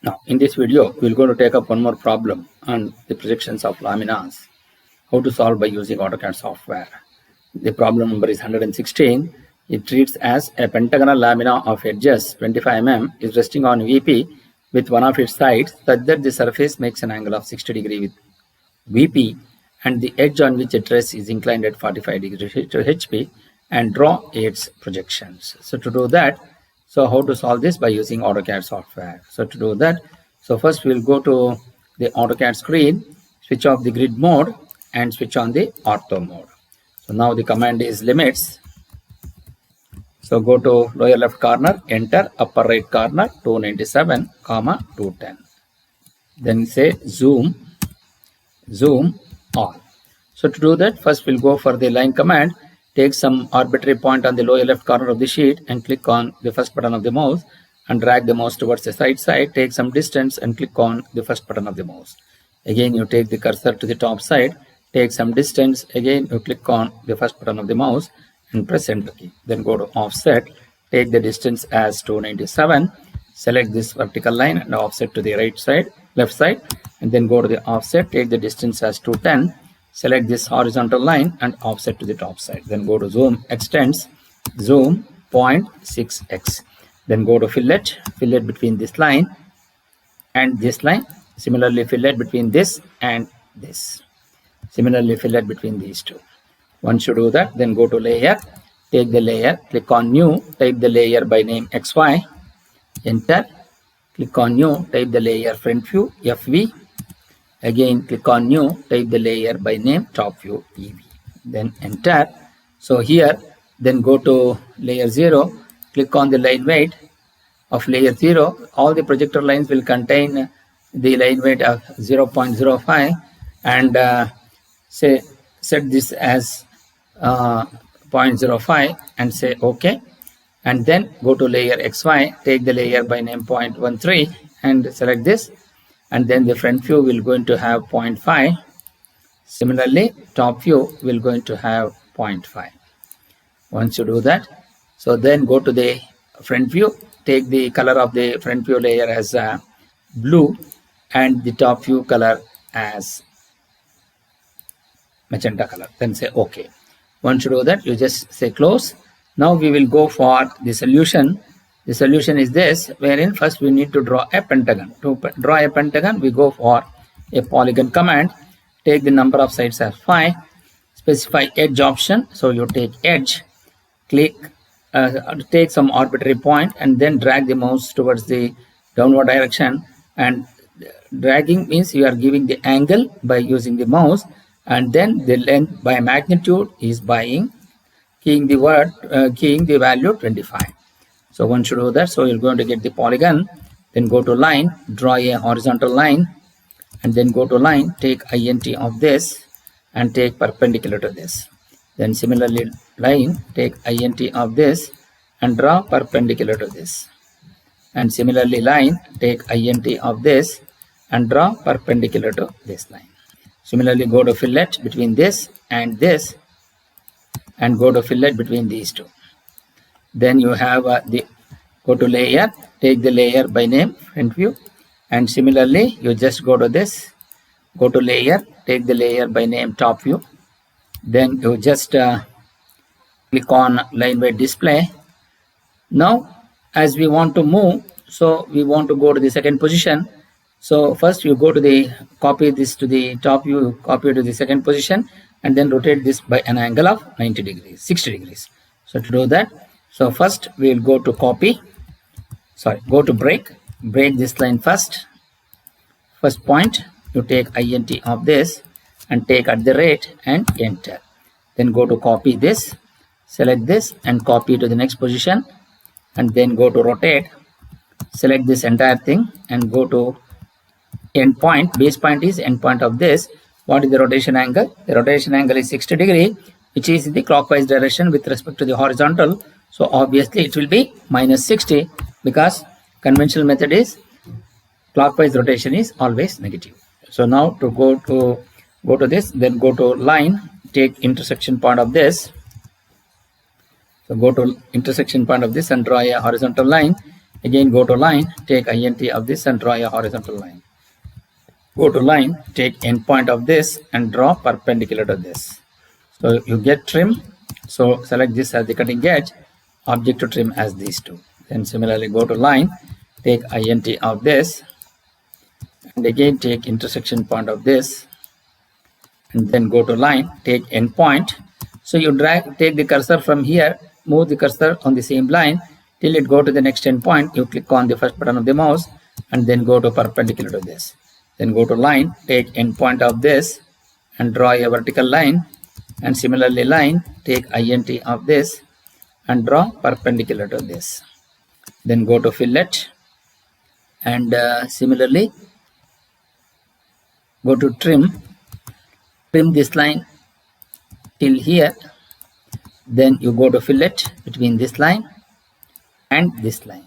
Now, in this video, we're going to take up one more problem on the projections of laminas, how to solve by using AutoCAD software. The problem number is 116. It treats as a pentagonal lamina of edges 25 mm is resting on VP with one of its sides such that the surface makes an angle of 60 degree with VP and the edge on which it rests is inclined at 45 degrees to HP, and draw its projections. So to do that, so how to solve this by using AutoCAD software. So to do that, so first we'll go to the AutoCAD screen, switch off the grid mode and switch on the ortho mode. So now the command is limits. So go to lower left corner, enter upper right corner 297, 210. Then say zoom all. So to do that, first we'll go for the line command. Take some arbitrary point on the lower left corner of the sheet and click on the first button of the mouse and drag the mouse towards the right side. Take some distance and click on the first button of the mouse. Again, you take the cursor to the top side, take some distance. Again, you click on the first button of the mouse and press enter key. Then go to offset, take the distance as 297, select this vertical line and offset to the left side, and then go to the offset, take the distance as 210, select this horizontal line and offset to the top side. Then go to zoom extends, zoom 0.6x. Then go to fillet between this line and this line. Similarly, fillet between this and this. Similarly, fillet between these two. Once you do that, then go to layer, take the layer, click on new, type the layer by name XY, enter, click on new, type the layer front view FV. Again, click on new, type the layer by name top view EV. Then enter. So here, then go to layer 0, click on the line weight of layer 0. All the projector lines will contain the line weight of 0.05 and set this as 0.05 and say OK. And then go to layer XY, take the layer by name 0.13 and select this. And then the front view will going to have 0.5. Similarly, top view will going to have 0.5. Once you do that, so then go to the front view, take the color of the front view layer as blue and the top view color as magenta color. Then say OK. Once you do that, you just say close. Now we will go for the solution. The solution is this, wherein first we need to draw a pentagon. To draw a pentagon, we go for a polygon command. Take the number of sides as 5. Specify edge option. So you take edge, click, take some arbitrary point and then drag the mouse towards the downward direction. And dragging means you are giving the angle by using the mouse, and then the length by magnitude is by keying the value 25. So once you do that, so you're going to get the polygon, then go to line, draw a horizontal line, and then go to line, take INT of this and take perpendicular to this. Then similarly line, take INT of this and draw perpendicular to this. And similarly line, take INT of this and draw perpendicular to this line. Similarly, go to fillet between this and this and go to fillet between these two. Then you have go to layer, take the layer by name front view, and similarly you just go to this, go to layer, take the layer by name top view. Then you just click on line weight display. Now as we want to move, so we want to go to the second position. So first you go to the, copy this to the top view, copy to the second position and then rotate this by an angle of 90 degrees, 60 degrees. So to do that, so first we will go to go to break this line first point, you take INT of this and take @ and enter. Then go to copy this, select this and copy to the next position and then go to rotate, select this entire thing and go to end point. Base point is end point of this. What is the rotation angle? The rotation angle is 60 degree, which is in the clockwise direction with respect to the horizontal. So obviously it will be -60 because conventional method is clockwise rotation is always negative. So now to go to this, then go to line, take intersection point of this. So go to intersection point of this and draw a horizontal line. Again go to line, take int of this and draw a horizontal line. Go to line, take endpoint of this and draw perpendicular to this. So you get trim. So select this as the cutting edge, object to trim as these two. Then similarly go to line, take int of this and again take intersection point of this, and then go to line, take endpoint. So you take the cursor from here, move the cursor on the same line till it go to the next endpoint. You click on the first button of the mouse and then go to perpendicular to this. Then go to line, take endpoint of this and draw a vertical line, and similarly line, take int of this and draw perpendicular to this. Then go to fillet and similarly go to trim this line till here. Then you go to fillet between this line and this line.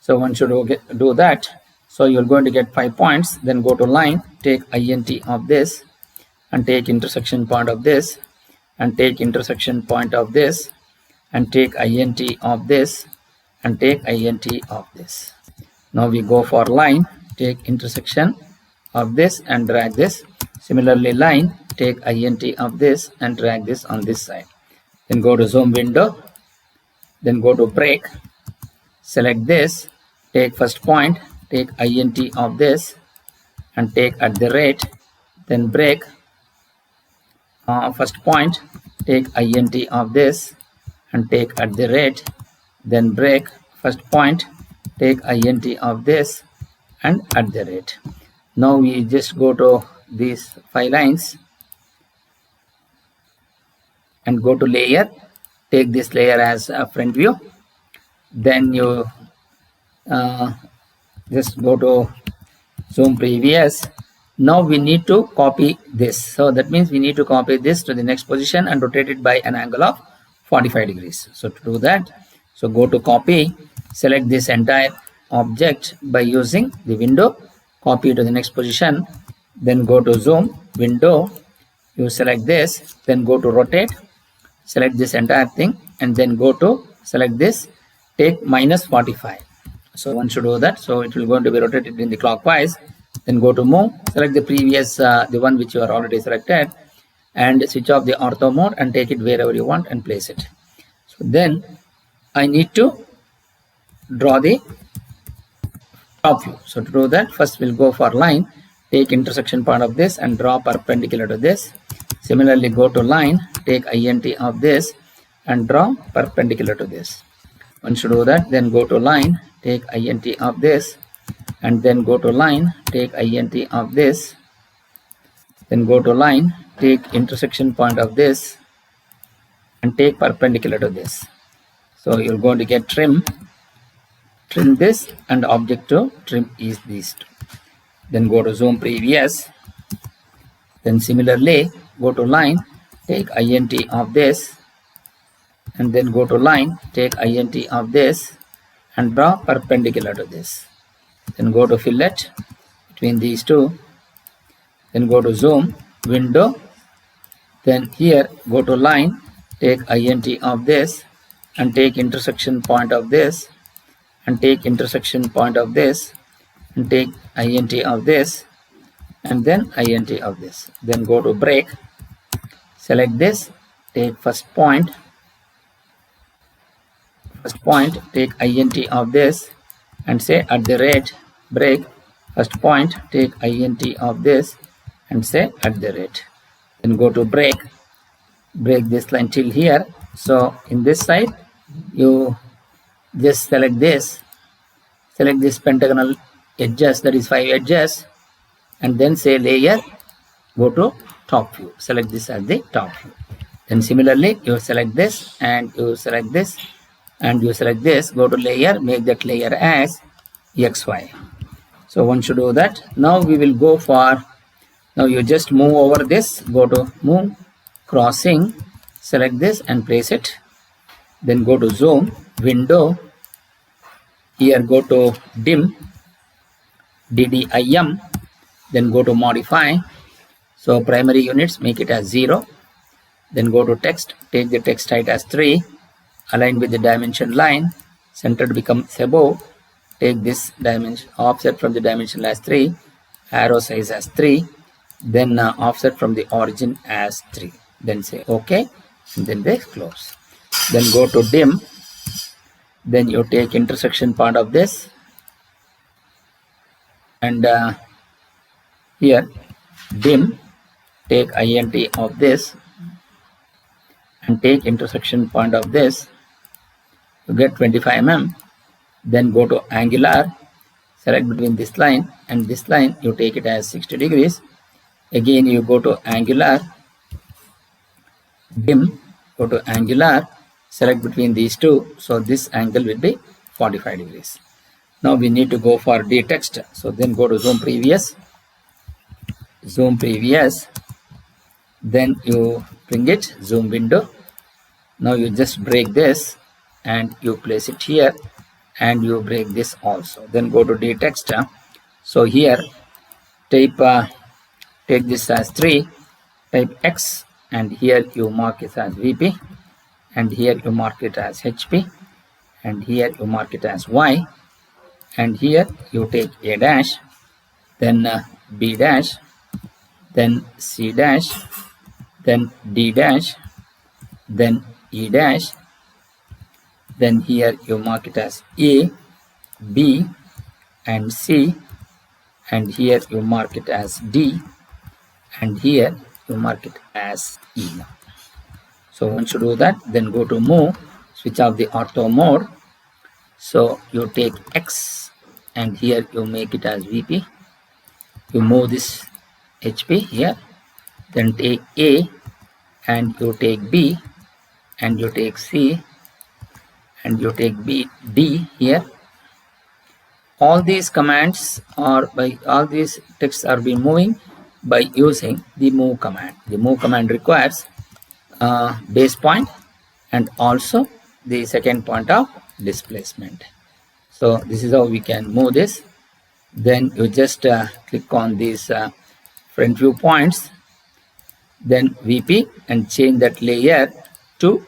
So one should do that. So you're going to get 5 points. Then go to line, take int of this and take intersection point of this and take intersection point of this and take int of this and take int of this. Now we go for line, take intersection of this and drag this. Similarly line, take int of this and drag this on this side. Then go to zoom window, then go to break, select this, take first point, take int of this and take at the rate, then break first point, take int of this and take at the rate, then break first point, take int of this and at the rate. Now we just go to these 5 lines and go to layer, take this layer as a front view. Then you just go to zoom previous. Now we need to copy this. So that means we need to copy this to the next position and rotate it by an angle of 45 degrees. So to do that, so go to copy, select this entire object by using the window, copy to the next position, then go to zoom window, you select this, then go to rotate, select this entire thing and then go to select this, take -45. So one should do that. So it will going to be rotated in the clockwise. Then go to move, select the previous the one which you are already selected and switch off the ortho mode and take it wherever you want and place it. So then I need to draw the top view. So to do that, first we'll go for line, take intersection point of this and draw perpendicular to this. Similarly go to line, take int of this and draw perpendicular to this. One should do that. Then go to line, take int of this and then go to line, take int of this, then go to line, take intersection point of this and take perpendicular to this. So you're going to get trim this and object to trim is these two. Then go to zoom previous, then similarly go to line, take int of this and then go to line, take int of this and draw perpendicular to this. Then go to fillet between these two, then go to zoom window, then here go to line, take int of this and take intersection point of this and take intersection point of this and take int of this and then int of this. Then go to break, select this, take first point, take int of this and say at the rate, break first point, take int of this and say at the rate. Then go to break this line till here. So in this side you just select this pentagonal edges, that is 5 edges, and then say layer, go to top view, select this as the top view. Then similarly you select this and you select this and you select this, go to layer, make that layer as XY. So one should do that. Now we will go for, now you just move over this, go to move, crossing, select this and place it. Then go to zoom window, here go to dim, DDIM, then go to modify. So primary units, make it as 0. Then go to text, take the text height as 3, align with the dimension line, centered becomes above, take this dimension offset from the dimension as 3, arrow size as 3, then offset from the origin as 3. Then say OK, and then they close. Then go to dim. Then you take intersection part of this, and here dim, take int of this, and take intersection point of this. You get 25 mm. Then go to angular, select between this line and this line, you take it as 60 degrees. Again you go to angular, dim, go to angular, select between these two, so this angle will be 45 degrees. Now we need to go for detext, so then go to zoom previous, then you bring it, zoom window. Now you just break this and you place it here, and you break this also. Then go to detext. So here take this as 3, type X, and here you mark it as VP, and here you mark it as HP, and here you mark it as Y, and here you take A dash, then B dash, then C dash, then D dash, then E dash, then here you mark it as A, B, and C, and here you mark it as D, and here you mark it as E. So once you do that, then go to move, switch off the ortho mode. So you take X, and here you make it as VP. You move this HP here, then take A, and you take B, and you take C, and you take D here. All these commands are by all these texts are being moving by using the move command. The move command requires base point and also the second point of displacement. So this is how we can move this. Then you just click on these front view points, then VP, and change that layer to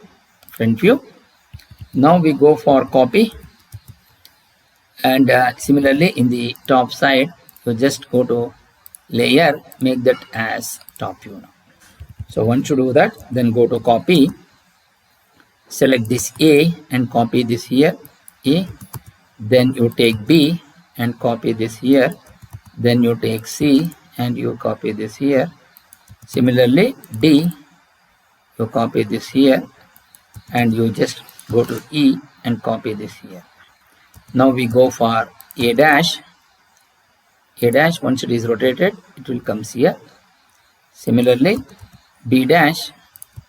front view. Now we go for copy, and similarly in the top side you just go to layer, make that as top view now. So once you do that, then go to copy, select this A and copy this here, A, then you take B and copy this here, then you take C and you copy this here. Similarly D, you copy this here, and you just go to E and copy this here. Now we go for A dash. A dash, once it is rotated, it will come here. Similarly B dash,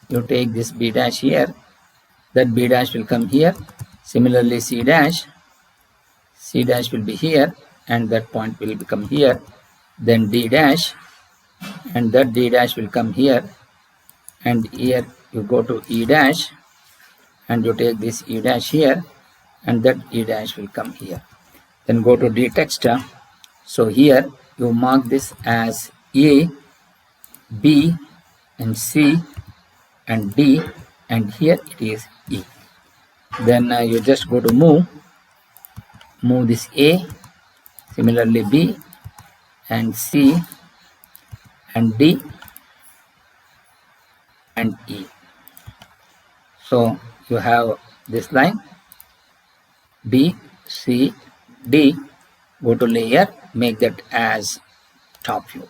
you take this B dash here, that B dash will come here. Similarly C dash will be here, and that point will become here. Then D dash, and that D dash will come here, and here you go to E dash, and you take this E dash here, and that E dash will come here. Then go to detext. So here you mark this as A, B, and C, and D, and here it is E. Then you just go to move this A, similarly B, and C, and D, and E. So you have this line B, C, D, go to layer, make that as top view.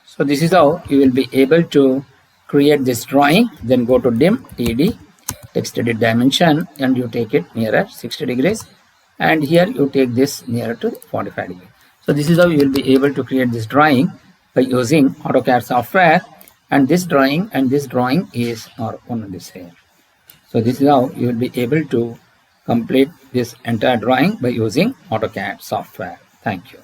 So this is how you will be able to create this drawing. Then go to dim, TD, text edit dimension, and you take it nearer 60 degrees, and here you take this nearer to 45 degrees. So this is how you will be able to create this drawing by using AutoCAD software, and this drawing is on this here. So this is how you will be able to complete this entire drawing by using AutoCAD software. Thank you.